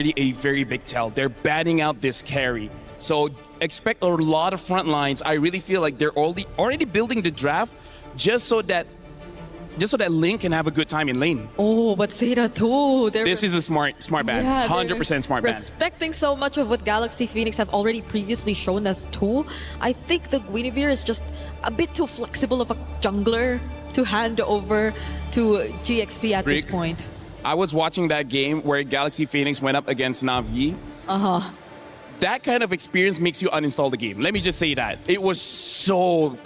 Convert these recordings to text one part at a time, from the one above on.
a very big tell. They're batting out this carry. So expect a lot of front lines. I really feel like they're already building the draft just so that Link can have a good time in lane. Oh, but SETA too. This is a smart ban. Yeah, 100% smart ban. Respecting so much of what Galaxy Phoenix have already previously shown us too. I think the Guinevere is just a bit too flexible of a jungler to hand over to GXP at this point. I was watching that game where Galaxy Phoenix went up against Na'Vi. That kind of experience makes you uninstall the game. Let me just say that. It was so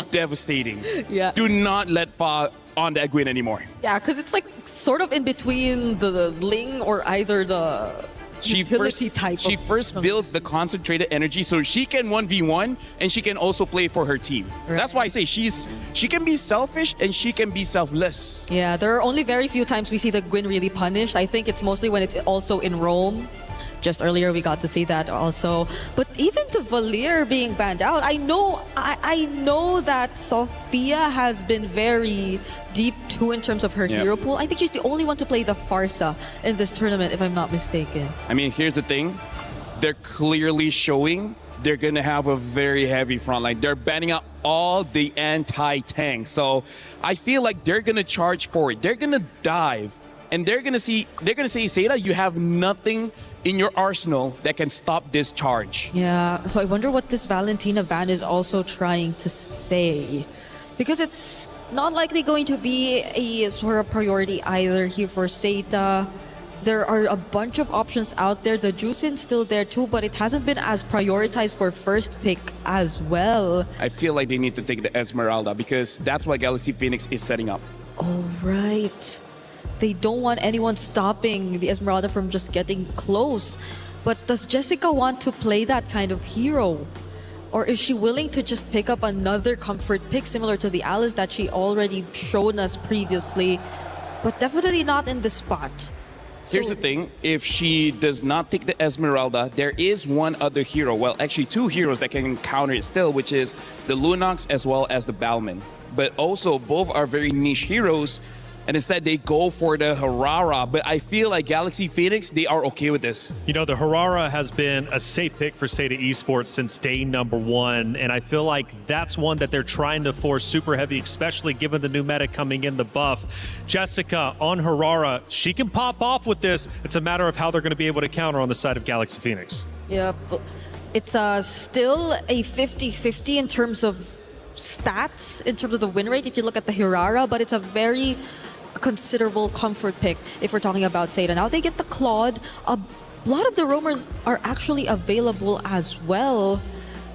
devastating. Yeah. Do not let Fa on that Gwyn anymore. Yeah, because it's like sort of in between the Ling or either the utility type. She first builds the concentrated energy so she can 1v1 and she can also play for her team. Right. That's why I say she can be selfish and she can be selfless. Yeah, there are only very few times we see the Gwyn really punished. I think it's mostly when it's also in Rome. Just earlier we got to see that also. But even the Valier being banned out, I know that Sophia has been very deep too in terms of her hero pool. I think she's the only one to play the Farsa in this tournament, if I'm not mistaken. I mean, here's the thing. They're clearly showing they're going to have a very heavy front line. They're banning out all the anti-tank. So I feel like they're going to charge forward. They're going to dive. And they're gonna say, SETA, you have nothing in your arsenal that can stop this charge. Yeah, so I wonder what this Valentina ban is also trying to say. Because it's not likely going to be a sort of priority either here for SETA. There are a bunch of options out there. The Juicing's still there too, but it hasn't been as prioritized for first pick as well. I feel like they need to take the Esmeralda because that's what Galaxy Phoenix is setting up. Oh, right. They don't want anyone stopping the Esmeralda from just getting close. But does Jessica want to play that kind of hero? Or is she willing to just pick up another comfort pick similar to the Alice that she already shown us previously? But definitely not in this spot. Here's the thing, if she does not take the Esmeralda, there is one other hero, well actually two heroes that can counter it still, which is the Lunox as well as the Balman. But also both are very niche heroes, and instead they go for the Harara. But I feel like Galaxy Phoenix, they are okay with this. You know, the Harara has been a safe pick for SETA Esports since day #1, and I feel like that's one that they're trying to force super heavy, especially given the new meta coming in, the buff. Jessica on Harara, she can pop off with this. It's a matter of how they're going to be able to counter on the side of Galaxy Phoenix. Yeah, but it's still a 50-50 in terms of stats, in terms of the win rate, if you look at the Hirara, but it's a very considerable comfort pick if we're talking about SETA. Now they get the Claude. A lot of the roamers are actually available as well,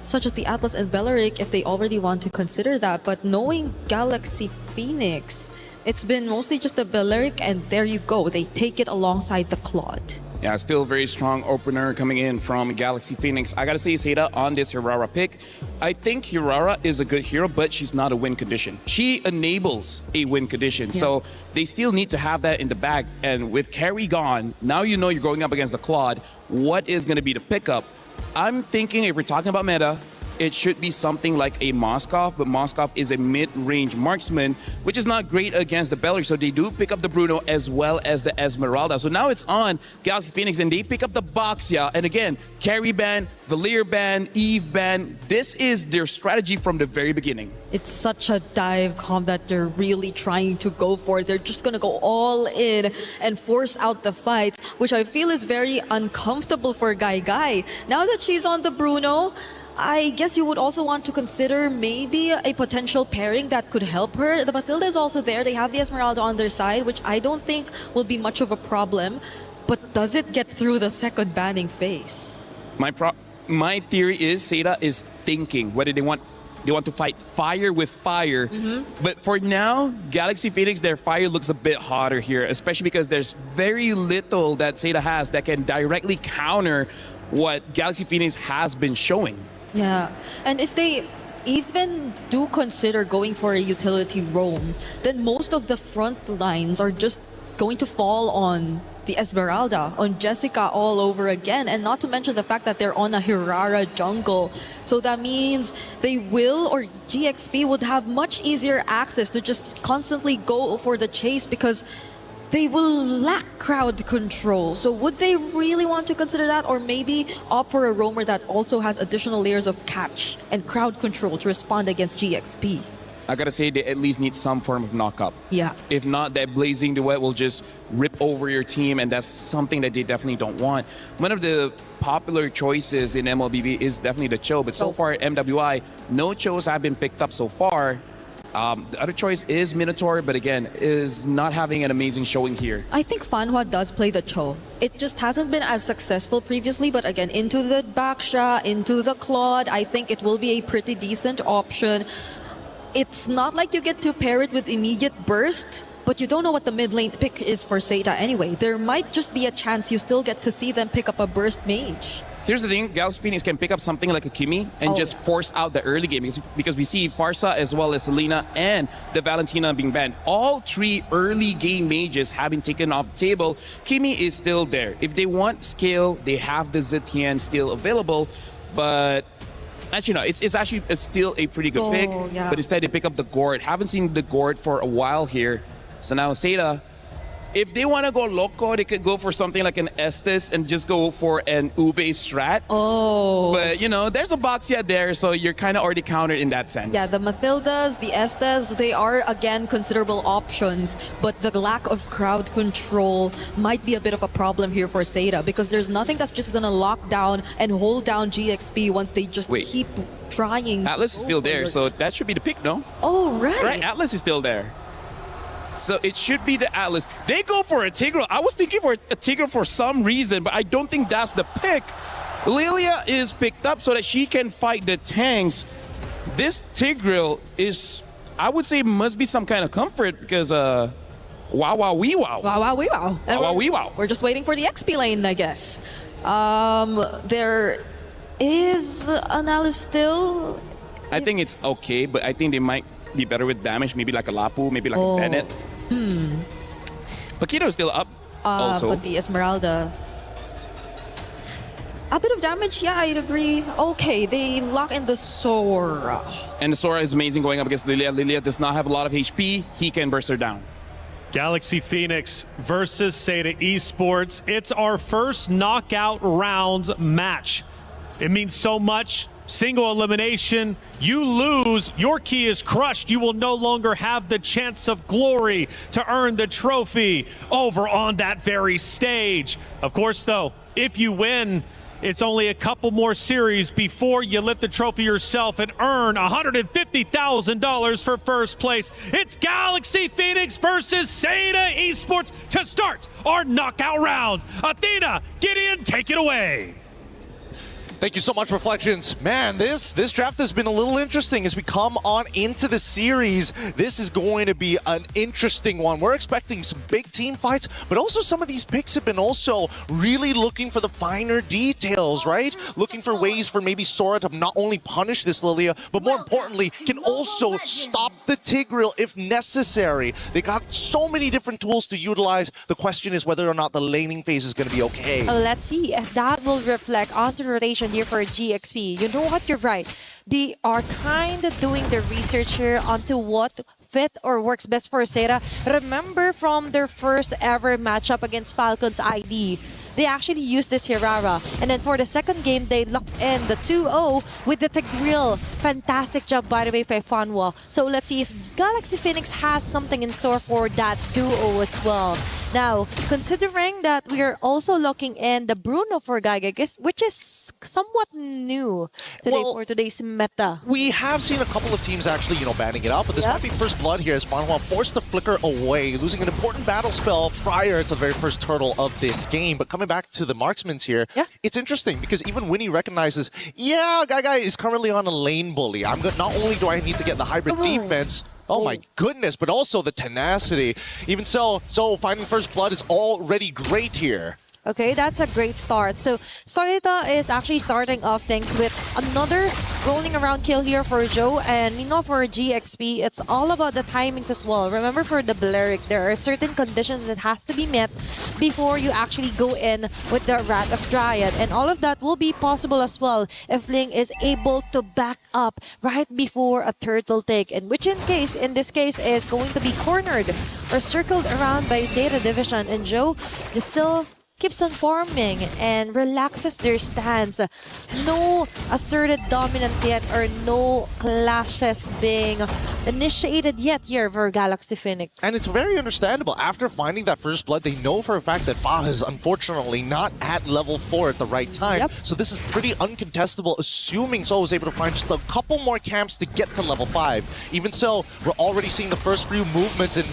such as the Atlas and Belleric if they already want to consider that. But knowing Galaxy Phoenix, it's been mostly just the Belleric, and there you go. They take it alongside the Claude. Yeah, still very strong opener coming in from Galaxy Phoenix. I gotta say, SETA on this Hirara pick. I think Hirara is a good hero, but she's not a win condition. She enables a win condition, so they still need to have that in the bag. And with carry gone, now you know you're going up against the Claude. What is gonna be the pickup? I'm thinking if we're talking about meta, it should be something like a Moskov, but Moskov is a mid-range marksman, which is not great against the Belleric, so they do pick up the Bruno as well as the Esmeralda. So now it's on Galaxy Phoenix, and they pick up the Boxia, and again, carry ban, Valier ban, Eve ban. This is their strategy from the very beginning. It's such a dive comp that they're really trying to go for. They're just going to go all in and force out the fights, which I feel is very uncomfortable for Guy. Now that she's on the Bruno, I guess you would also want to consider maybe a potential pairing that could help her. The Mathilda is also there. They have the Esmeralda on their side, which I don't think will be much of a problem. But does it get through the second banning phase? My theory is SETA is thinking whether they want to fight fire with fire. But for now, Galaxy Phoenix, their fire looks a bit hotter here, especially because there's very little that SETA has that can directly counter what Galaxy Phoenix has been showing. Yeah, and if they even do consider going for a utility roam, then most of the front lines are just going to fall on the Esmeralda, on Jessica all over again, and not to mention the fact that they're on a Hirara jungle. So that means they will, or GXP would have much easier access to just constantly go for the chase, because they will lack crowd control. So would they really want to consider that, or maybe opt for a roamer that also has additional layers of catch and crowd control to respond against GXP? I gotta say they at least need some form of knockup. Yeah. If not, that blazing duet will just rip over your team, and that's something that they definitely don't want. One of the popular choices in MLBB is definitely the Cho, but so far at MWI, no Chos have been picked up so far. The other choice is Minotaur, but again, is not having an amazing showing here. I think Fanhua does play the Cho. It just hasn't been as successful previously, but again, into the Baksha, into the Claude, I think it will be a pretty decent option. It's not like you get to pair it with immediate burst, but you don't know what the mid lane pick is for SETA anyway. There might just be a chance you still get to see them pick up a burst mage. Here's the thing, Galaxy Phoenix can pick up something like a Kimi and just force out the early game, because we see Farsa as well as Selena and the Valentina being banned. All three early game mages have been taken off the table. Kimi is still there. If they want scale, they have the Zetian still available, but actually, no, it's actually still a pretty good pick, yeah. but instead they pick up the Gord. Haven't seen the Gord for a while here. So now SETA, if they want to go loco, they could go for something like an Estes and just go for an Ube strat. Oh. But, you know, there's a Boxia there, so you're kind of already countered in that sense. Yeah, the Mathildas, the Estes, they are, again, considerable options, but the lack of crowd control might be a bit of a problem here for SETA, because there's nothing that's just going to lock down and hold down GXP once they just keep trying. Atlas is still there, so that should be the pick, no? Oh, right. Right, Atlas is still there. So it should be the Atlas. They go for a Tigreal. I was thinking for a Tigreal for some reason, but I don't think that's the pick. Lilia is picked up so that she can fight the tanks. This Tigreal is, I would say, must be some kind of comfort, because wow, wow, wee, wow. Wow, wow, wee, wow. Wow, wow, wee, wow. We're just waiting for the XP lane, I guess. There is an Alice still. I think it's okay, but I think they might be better with damage, maybe like a Lapu, maybe like a Bennett. Paquito is still up also. But the Esmeralda, a bit of damage, yeah, I'd agree. Okay, they lock in the Sora. And the Sora is amazing going up against Lilia. Lilia does not have a lot of HP. He can burst her down. Galaxy Phoenix versus SETA Esports. It's our first knockout round match. It means so much. Single elimination, you lose, your key is crushed. You will no longer have the chance of glory to earn the trophy over on that very stage. Of course, though, if you win, it's only a couple more series before you lift the trophy yourself and earn $150,000 for first place. It's Galaxy Phoenix versus SETA Esports to start our knockout round. Athena, Gideon, take it away. Thank you so much, Reflections. Man, this draft has been a little interesting as we come on into the series. This is going to be an interesting one. We're expecting some big team fights, but also some of these picks have been also really looking for the finer details, right? Looking for ways for maybe Sora to not only punish this Lilia, but more importantly, can also stop the Tigreal if necessary. They got so many different tools to utilize. The question is whether or not the laning phase is going to be okay. Let's see if that will reflect onto the rotation here for GXP. You know what? You're right. They are kind of doing the research here onto what fit or works best for SETA. Remember from their first ever matchup against Falcons ID, they actually used this Hirara. And then for the second game, they locked in the 2-0 with the Tigreal. Fantastic job, by the way, by Fanhua. So let's see if Galaxy Phoenix has something in store for that duo as well. Now, considering that we are also locking in the Bruno for Gaiga, which is somewhat new today for today's meta. We have seen a couple of teams actually, banning it out, but this might be first blood here as Fanhua forced the flicker away, losing an important battle spell prior to the very first turtle of this game. But coming back to the marksmans here, it's interesting because even Winnie recognizes, Gaiga is currently on a lane bully. Not only do I need to get the hybrid defense, oh my goodness, but also the tenacity. Even so finding first blood is already great here. Okay, that's a great start. So SETA is actually starting off things with another rolling around kill here for Joe, and for GXP, it's all about the timings as well. Remember, for the Balearic, there are certain conditions that has to be met before you actually go in with the Wrath of Dryad, and all of that will be possible as well if Ling is able to back up right before a turtle take, and which in this case is going to be cornered or circled around by SETA Division, and Joe is still keeps on farming and relaxes their stance. No asserted dominance yet, or no clashes being initiated yet here for Galaxy Phoenix. And it's very understandable. After finding that first blood, they know for a fact that Fa is unfortunately not at level 4 at the right time. Yep. So this is pretty uncontestable, assuming Zoe was able to find just a couple more camps to get to level 5. Even so, we're already seeing the first few movements, and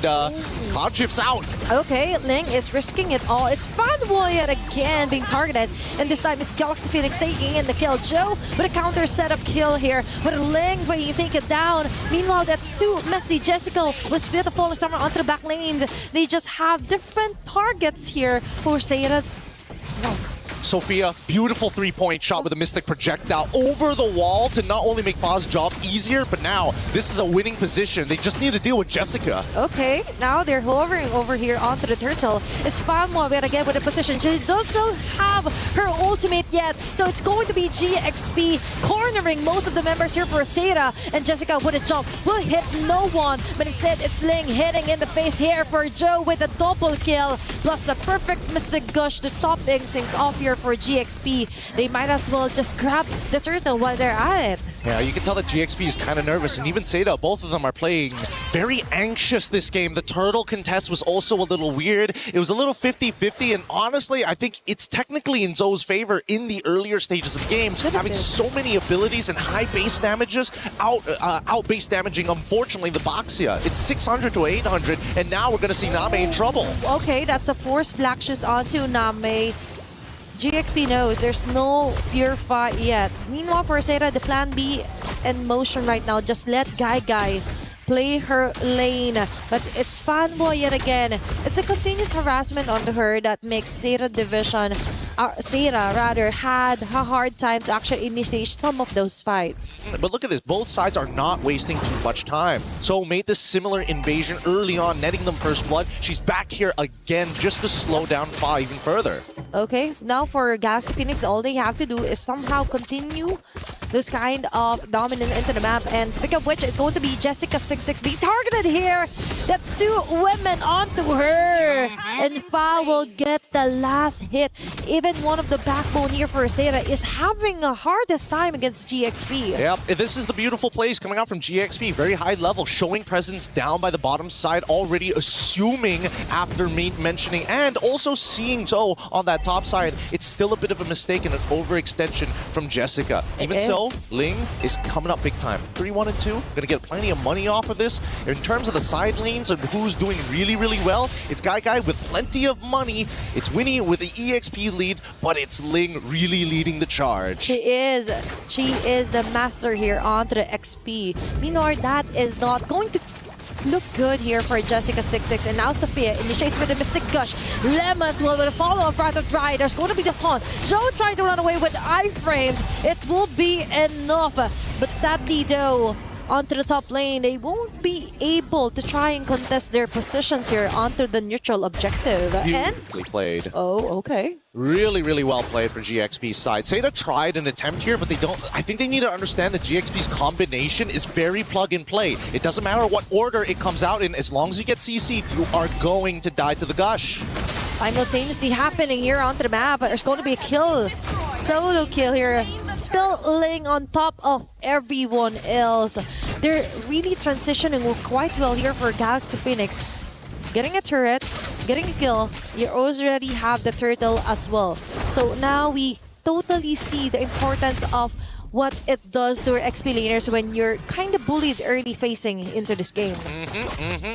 Cloud Chip's out. Okay, Ling is risking it all. It's Fanboy yet again being targeted, and this time it's Galaxy Phoenix taking in the kill. Joe with a counter setup kill here, with a Ling where you take it down. Meanwhile, that's too messy. Jessica was beautiful somewhere onto the back lanes. They just have different targets here for SETA. Sophia, beautiful three-point shot with a Mystic Projectile over the wall to not only make Fa's job easier, but now this is a winning position. They just need to deal with Jessica. Okay, now they're hovering over here onto the turtle. It's Fanboy yet again with a position. She doesn't have her ultimate yet, so it's going to be GXP cornering most of the members here for SETA, and Jessica with a jump will hit no one, but instead it's Ling hitting in the face here for Joe with a double kill, plus a perfect Mystic Gush to top things off here for GXP. They might as well just grab the turtle while they're at it. Yeah, you can tell that GXP is kind of nervous, and even SETA, both of them are playing very anxious this game. The turtle contest was also a little weird. It was a little 50-50, and honestly, I think it's technically in Zoe's favor in the earlier stages of the game, having so many abilities and high base damages, out base damaging, unfortunately, the Baxia. It's 600 to 800, and now we're going to see Name in trouble. Okay, that's a forced Black Shoes onto Name. GXP knows there's no pure fight yet. Meanwhile, for SETA, the plan B in motion right now. Just let Guy play her lane. But it's Fanboy yet again. It's a continuous harassment onto her that makes SETA Division, SETA rather, had a hard time to actually initiate some of those fights. But look at this, both sides are not wasting too much time. So made this similar invasion early on, netting them first blood. She's back here again just to slow down Fa even further. Okay, now for Galaxy Phoenix, all they have to do is somehow continue this kind of dominance into the map. And speaking of which, it's going to be Jessica66 being targeted here. That's 2 women onto her. And Fa will get the last hit. Even one of the backbone here for SETA is having a hardest time against GXP. Yep, this is the beautiful plays coming out from GXP. Very high level, showing presence down by the bottom side, already assuming after mentioning and also seeing Zoe on that top side. It's still a bit of a mistake and an overextension from Jessica. Even so, Ling is coming up big time. 3-1 and 2, gonna get plenty of money off of this. In terms of the side lanes and who's doing really, really well, it's Guy with plenty of money. It's Winnie with the EXP lead, but it's Ling really leading the charge. She is the master here onto the XP. Meanwhile, that is not going to look good here for Jessica66, and now Sophia initiates with a Mystic Gush. Lemus will with a follow-up Wrath of Dryad. There's going to be the taunt. Joe trying to run away with iframes. It will be enough, but sadly though, onto the top lane, they won't be able to try and contest their positions here onto the neutral objective. Beautifully played. Oh, okay. Really, really well played for GXP's side. SETA tried an attempt here, but they don't. I think they need to understand that GXP's combination is very plug and play. It doesn't matter what order it comes out in, as long as you get CC'd, you are going to die to the Gush. Simultaneously happening here onto the map. There's going to be a kill. Solo kill here. Still laying on top of everyone else. They're really transitioning quite well here for Galaxy Phoenix. Getting a turret, getting a kill, you already have the turtle as well. So now we totally see the importance of what it does to our XP laners when you're kind of bullied early facing into this game.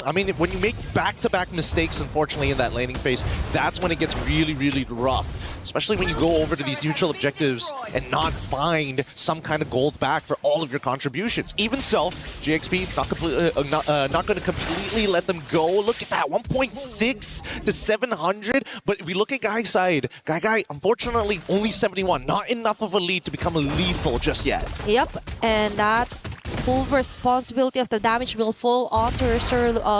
I mean, when you make back-to-back mistakes, unfortunately, in that laning phase, that's when it gets really, really rough. especially when you go over to these neutral objectives and not find some kind of gold back for all of your contributions. Even so, GXP not going to completely let them go. Look at that, 1.6 to 700. But if we look at Guy's side, Guy, unfortunately, only 71. Not enough of a lead to become lethal just yet. Yep, and that full responsibility of the damage will fall onto her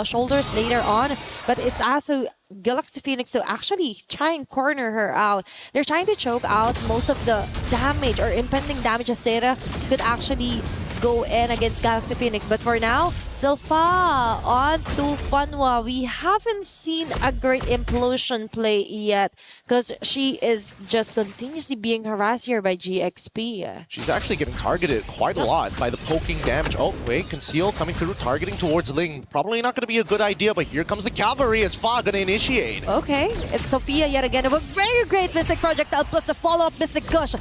shoulders later on. But it's also Galaxy Phoenix to actually try and corner her out. They're trying to choke out most of the damage or impending damage as SETA could actually go in against Galaxy Phoenix. But for now, Silpha on to Fanwa. We haven't seen a great implosion play yet because she is just continuously being harassed here by GXP. She's actually getting targeted quite a lot by the poking damage. Oh, wait, Conceal coming through, targeting towards Ling. Probably not going to be a good idea, but here comes the cavalry as Fa going to initiate. Okay, it's Sophia yet again. A very great Mystic Projectile plus a follow-up Mystic Gush.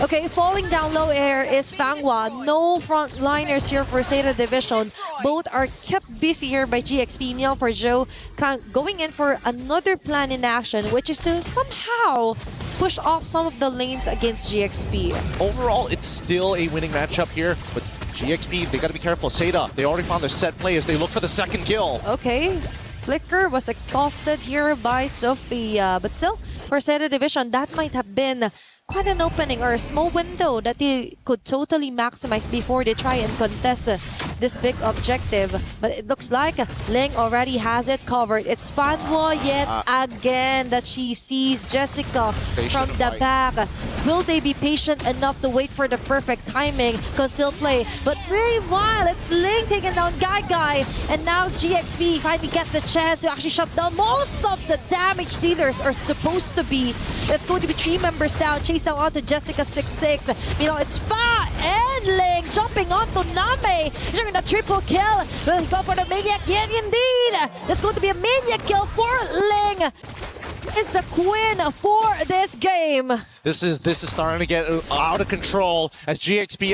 Okay, falling down low air is Fanghua. No frontliners here for SETA Division. Both are kept busy here by GXP. Meal for Joe going in for another plan in action, which is to somehow push off some of the lanes against GXP. Overall, it's still a winning matchup here, but GXP, they got to be careful. SETA, they already found their set play as they look for the second kill. Okay, Flicker was exhausted here by Sophia, but still, for SETA Division, that might have been quite an opening or a small window that they could totally maximize before they try and contest this big objective. But it looks like Ling already has it covered. It's Fanwa yet again that she sees Jessica from the back. Will they be patient enough to wait for the perfect timing? Conceal play. But meanwhile, it's Ling taking down Guy. And now GXP finally gets the chance to actually shut down most of the damage dealers are supposed to be. It's going to be 3 members down. Chase down onto Jessica 6-6. You know, it's Fa and Ling jumping onto Name. During the triple kill. Will go for the Maniac? Yeah, indeed. That's going to be a Maniac kill for Ling. It's the queen for this game. This is starting to get out of control as GXP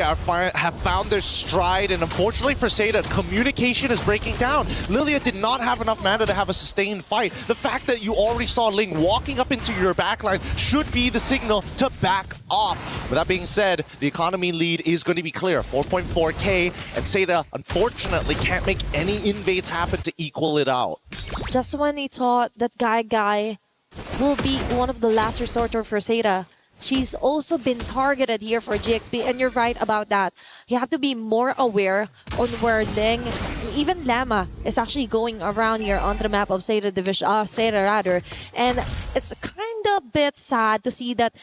have found their stride, and unfortunately for SETA, communication is breaking down. Lilia did not have enough mana to have a sustained fight. The fact that you already saw Ling walking up into your backline should be the signal to back off. With that being said, the economy lead is going to be clear, 4.4k, and SETA unfortunately can't make any invades happen to equal it out. Just when he thought that Guy will be one of the last resorter for SETA, she's also been targeted here for GXP, and you're right about that. You have to be more aware on where Ling, even Lama, is actually going around here onto the map of SETA Division, SETA rather, and it's kind of bit sad to see that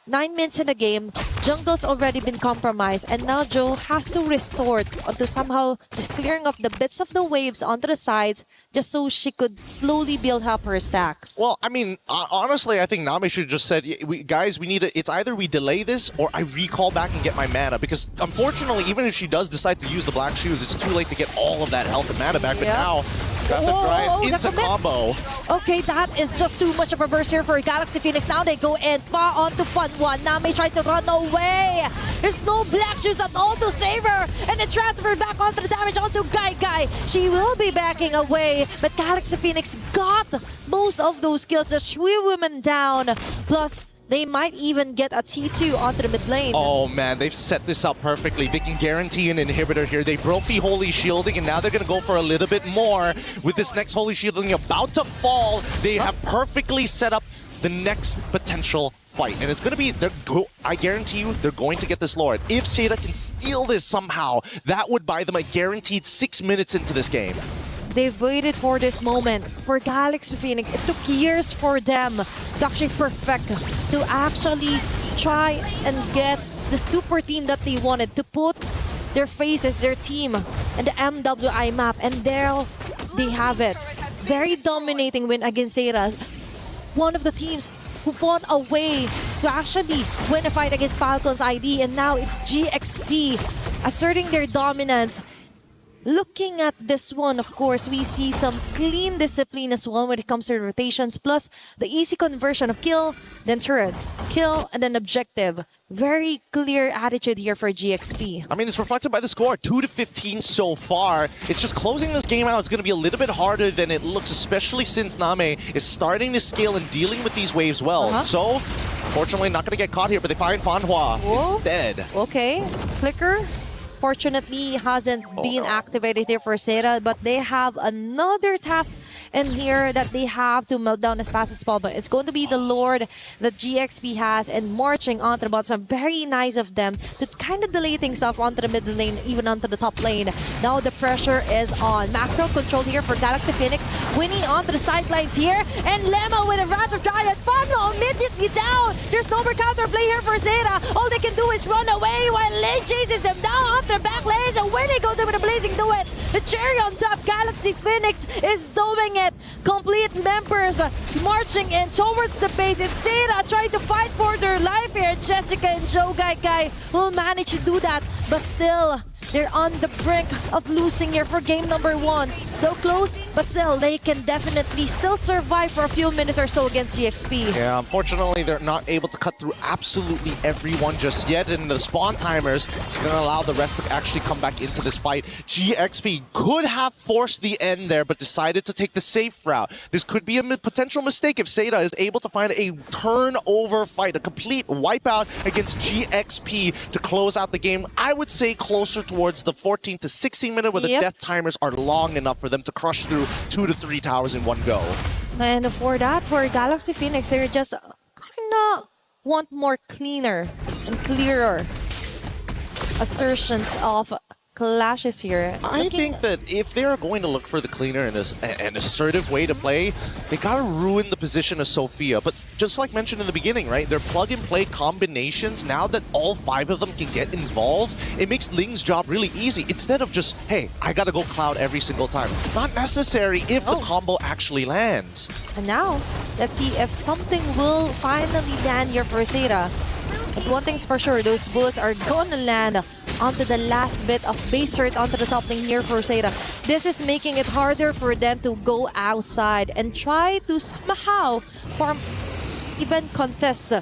9 minutes in the game, jungle's already been compromised, and now Joe has to resort to somehow just clearing up the bits of the waves onto the sides just so she could slowly build up her stacks. Well, I mean, honestly, I think Nami should have just said, guys, we need to, it's either we delay this or I recall back and get my mana, because unfortunately, even if she does decide to use the black shoes, it's too late to get all of that health and mana back, but now Grab the Dryads into combo. Okay, that is just too much of a burst here for Galaxy Phoenix. Now they go in far onto Fun1. Nami trying to run away. There's no black shoes at all to save her. And it transferred back onto the damage onto Guy. She will be backing away. But Galaxy Phoenix got most of those kills. The Shui women down. Plus, they might even get a T2 onto the mid lane. Oh man, they've set this up perfectly. They can guarantee an inhibitor here. They broke the Holy Shielding, and now they're going to go for a little bit more. With this next Holy Shielding about to fall, they have perfectly set up the next potential fight. And it's going to be, I guarantee you, they're going to get this Lord. If SETA can steal this somehow, that would buy them a guaranteed 6 minutes into this game. They've waited for this moment. For Galaxy Phoenix, it took years for them to actually perfect, to actually try and get the super team that they wanted, to put their faces, their team, and the MWI map, and there they have it. Very dominating win against SETA. One of the teams who fought a way to actually win a fight against Falcons ID, and now it's GXP asserting their dominance. looking at this one, of course, we see some clean discipline as well when it comes to rotations, plus the easy conversion of kill, then turret, kill, and then objective. Very clear attitude here for GXP. I mean, it's reflected by the score, 2-15 so far. It's just closing this game out. It's going to be a little bit harder than it looks, especially since Name is starting to scale and dealing with these waves well. So, fortunately, not going to get caught here, but they find Fanhua instead. Okay, Flicker. Fortunately, hasn't been activated here for SETA, but they have another task in here that they have to melt down as fast as possible. It's going to be the Lord that GXP has and marching onto the bottom. Very nice of them to kind of delay things off onto the mid lane, even onto the top lane. Now the pressure is on. Macro control here for Galaxy Phoenix. Winnie onto the sidelines here, and Lemma with a Rat of Giant. Funnel immediately down. There's no more counterplay here for SETA. All they can do is run away while Lane chases them down their back lanes, and Winnie goes in with a blazing duet. The cherry on top, Galaxy Phoenix is doing it. Complete members marching in towards the base. It's SETA trying to fight for their life here. Jessica and Joe Guy will manage to do that, but still, they're on the brink of losing here for game number 1. So close, but still, they can definitely still survive for a few minutes or so against GXP. Yeah, unfortunately, they're not able to cut through absolutely everyone just yet, and the spawn timers is going to allow the rest to actually come back into this fight. GXP could have forced the end there, but decided to take the safe route. This could be a potential mistake if SETA is able to find a turnover fight, a complete wipeout against GXP to close out the game. I would say closer towards the 14 to 16 minute where the death timers are long enough for them to crush through 2 to 3 towers in one go. And for that, for Galaxy Phoenix, they just kind of want more cleaner and clearer assertions of clashes here. I think that if they're going to look for the cleaner and an assertive way to play, they gotta ruin the position of Sophia. But just like mentioned in the beginning, right? Their plug-and-play combinations, now that all 5 of them can get involved, it makes Ling's job really easy. Instead of just, hey, I gotta go Cloud every single time. Not necessary if the combo actually lands. And now, let's see if something will finally land here for SETA. But one thing's for sure, those bullets are gonna land onto the last bit of base hurt onto the top lane here for SETA. This is making it harder for them to go outside and try to somehow farm, even contest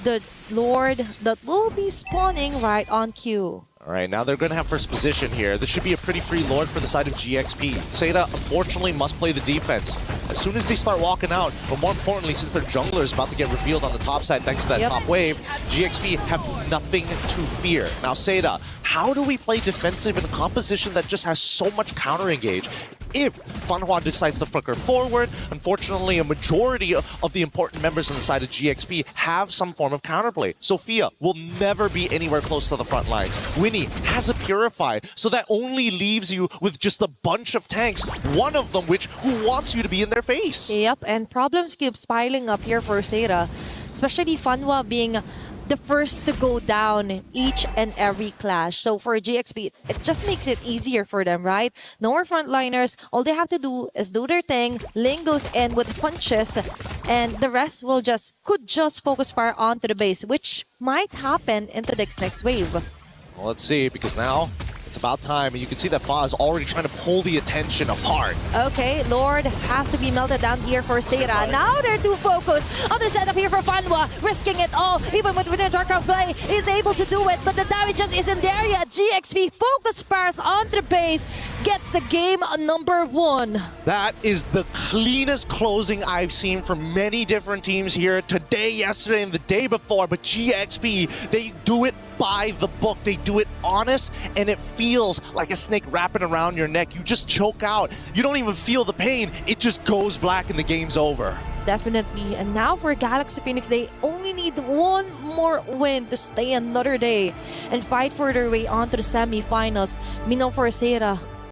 the Lord that will be spawning right on cue. All right, now they're going to have first position here. This should be a pretty free Lord for the side of GXP. SETA, unfortunately, must play the defense. As soon as they start walking out, but more importantly, since their jungler is about to get revealed on the top side thanks to that top wave, GXP have nothing to fear. Now, SETA, how do we play defensive in a composition that just has so much counter-engage? If Fanhua decides to flicker forward, unfortunately, a majority of the important members on the side of GXP have some form of counterplay. Sophia will never be anywhere close to the front lines. Winnie has a Purify, so that only leaves you with just a bunch of tanks, one of them who wants you to be in their face. Yep, and problems keep piling up here for SETA, especially Fanhua being the first to go down each and every clash. So for GXP, it just makes it easier for them, right? No more frontliners. All they have to do is do their thing. Ling goes in with punches, and the rest could just focus fire onto the base, which might happen into the next wave. Well, let's see, because now it's about time, and you can see that Fa is already trying to pull the attention apart. Okay, Lord has to be melted down here for SETA. Now they're too focused on the setup here for Fanhua, risking it all, even within Trokoun play, is able to do it, but the damage just isn't there yet. GXP focus fires onto the base, gets the game number 1. That is the cleanest closing I've seen from many different teams here today, yesterday, and the day before, but GXP, they do it by the book. They do it honest, and it feels like a snake wrapping around your neck. You just choke out. You don't even feel the pain. It just goes black and the game's over. Definitely. And now for Galaxy Phoenix, they only need one more win to stay another day and fight for their way onto the semifinals. Meanwhile for SETA,